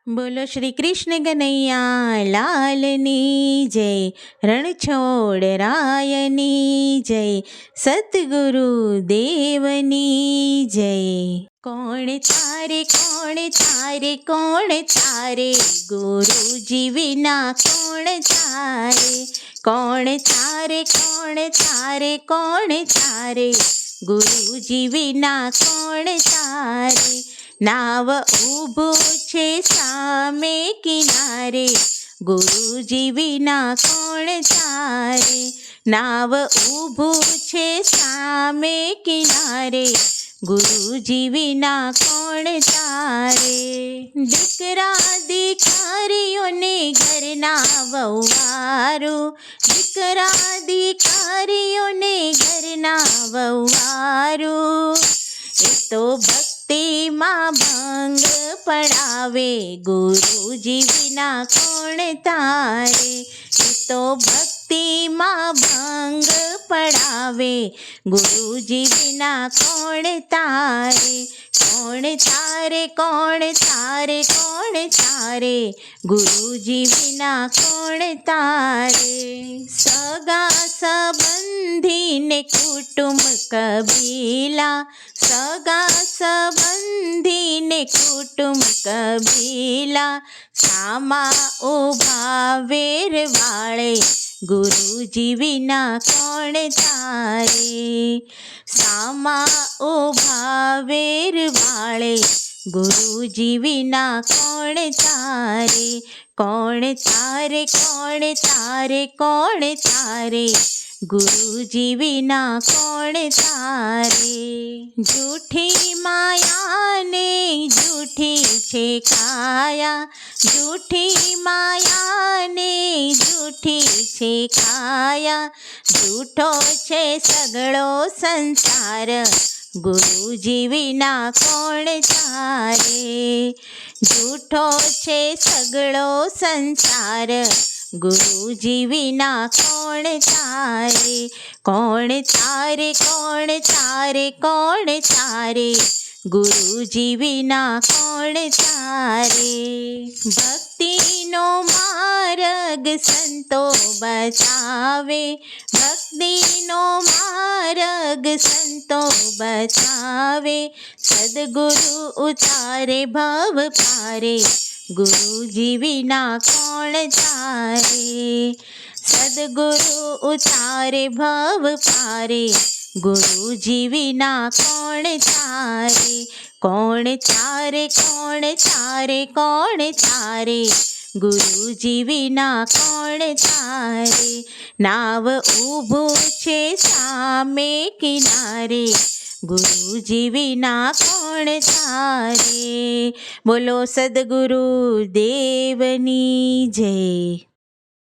બોલો શ્રી કૃષ્ણ કનૈયા લાલની જય, રણછોડ રાયની જય, સતગુરુ દેવની જય. કોણ તારે કોણ તારે કોણ તારે, ગુરુજી વિના કોણ તારે? કોણ તારે કોણ તારે કોણ તારે, ગુરુજી વિના કોણ તારે? નાવ ઊભું છે સામે કિનારે, ગુરુજી વિના કોણ તારે? નાવ ઊભું છે સામે કિનારે, ગુરુજી વિના કોણ તારે? દીકરા દીકરીઓને ઘરના વહુવારો, દીકરા દીકરીઓને ઘરના વહુવારો, એ તો ભક્તિમાં ભંગ પડાવે, ગુરુજી વિના કોણ તારે? એ તો ભક્તિમાં ભંગ પડાવે, ગુરુજી વિના કોણ તારે? કોણ તારે કોણ તારે કોણ તારે, ગુરુજી વિના કોણ તારે? સગા સંબંધીને કુટુંબ કબીલા, સગા સંબંધીને કુટુંબ કબીલા, સામા ઊભા વેર વાળે, ગુરુજી વિના કોણ તારે? સામા ઊભા વેર વાળે, ગુરુજી વિના કોણ તારે? કોણ તારે કોણ તારે કોણ તારે, ગુરુજી વિના કોણ તારે? જૂઠી માયાને જૂઠી છે કાયા, જૂઠી માયાને જૂઠી છે કાયા, જૂઠો છે સગળો સંસાર, ગુરુજી વિના કોણ તારે? જૂઠો છે સગળો સંસાર, ગુરુજી વિના કોણ તારે? કોણ તારે કોણ તારે કોણ તારે, ગુરુજી વિના કોણ તારે? ભક્તિનો માર્ગ સંતો બતાવે, ભક્તિનો માર્ગ સંતો બતાવે, સદગુરુ ઉતારે ભવ પારે, ગુરુજી વિના કોણ તારે? સદગુરુ ઉતારે ભવ પારે, ગુરુજી વિના કોણ તારે? કોણ તારે કોણ તારે કોણ તારે, ગુરુજી વિના કોણ તારે? નાવ ઊભું છે સામે કિનારે, ગુરુજી વિના કોણ તારે? બોલો સદગુરુ દેવની જય.